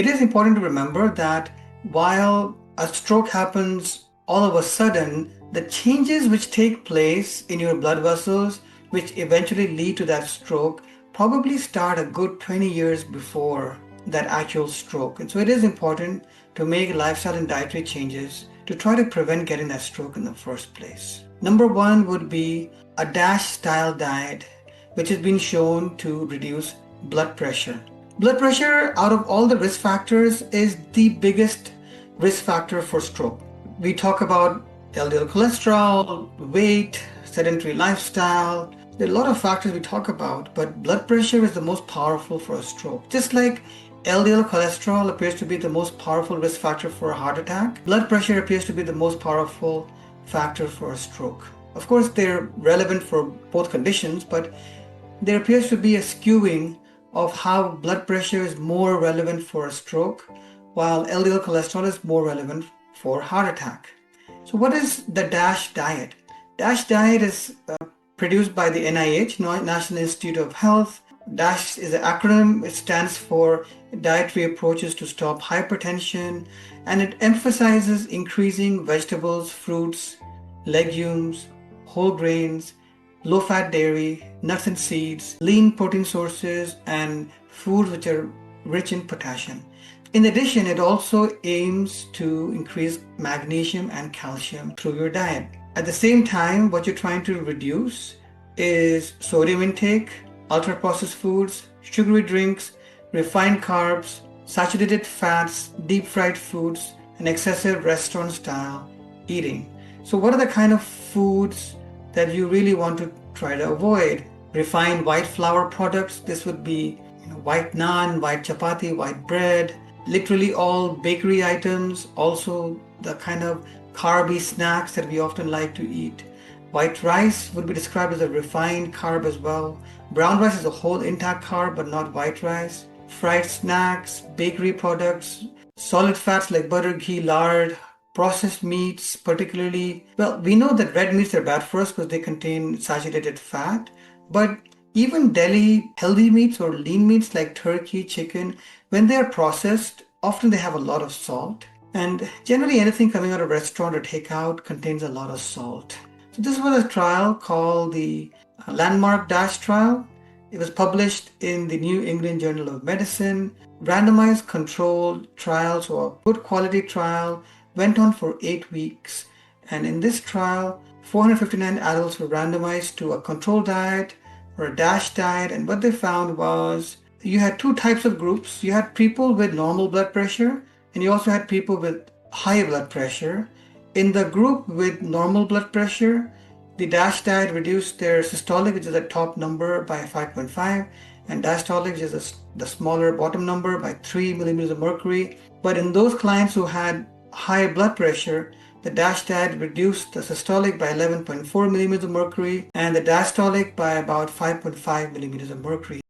is important to remember that while a stroke happens all of a sudden, the changes which take place in your blood vessels, which eventually lead to that stroke, probably start a good 20 years before that actual stroke. And so it is important to make lifestyle and dietary changes to try to prevent getting that stroke in the first place. Number one would be a DASH style diet, which has been shown to reduce blood pressure. Blood pressure, out of all the risk factors, is the biggest risk factor for stroke. We talk about LDL cholesterol, weight, sedentary lifestyle. There are a lot of factors we talk about, but blood pressure is the most powerful for a stroke. Just like LDL cholesterol appears to be the most powerful risk factor for a heart attack, blood pressure appears to be the most powerful factor for a stroke. Of course, they're relevant for both conditions, but there appears to be a skewing of how blood pressure is more relevant for a stroke, while LDL cholesterol is more relevant for heart attack. So what is the DASH diet? DASH diet is produced by the NIH, National Institute of Health. DASH is an acronym. It stands for Dietary Approaches to Stop Hypertension, and it emphasizes increasing vegetables, fruits, legumes, whole grains, low-fat dairy, nuts and seeds, lean protein sources, and foods which are rich in potassium. In addition, it also aims to increase magnesium and calcium through your diet. At the same time, what you're trying to reduce is sodium intake, ultra-processed foods, sugary drinks, refined carbs, saturated fats, deep-fried foods, and excessive restaurant-style eating. So what are the kind of foods that you really want to try to avoid? Refined white flour products. This would be white naan, white chapati, white bread, literally all bakery items, also the kind of carby snacks that we often like to eat. White rice would be described as a refined carb as well. Brown rice is a whole intact carb, but not white rice. Fried snacks, bakery products, solid fats like butter, ghee, lard, processed meats particularly. Well, we know that red meats are bad for us because they contain saturated fat, but even deli healthy meats or lean meats like turkey, chicken, when they are processed, often they have a lot of salt. And generally anything coming out of restaurant or takeout contains a lot of salt. So this was a trial called the Landmark DASH trial. It was published in the New England Journal of Medicine. Randomized controlled trial, so a good quality trial, went on for 8 weeks. And in this trial, 459 adults were randomized to a control diet or a DASH diet. And what they found was you had two types of groups. You had people with normal blood pressure, and you also had people with high blood pressure. In the group with normal blood pressure, the DASH diet reduced their systolic, which is the top number, by 5.5, and diastolic, which is the smaller bottom number, by 3 millimeters of mercury. But in those clients who had high blood pressure, the DASH diet reduced the systolic by 11.4 millimeters of mercury and the diastolic by about 5.5 millimeters of mercury.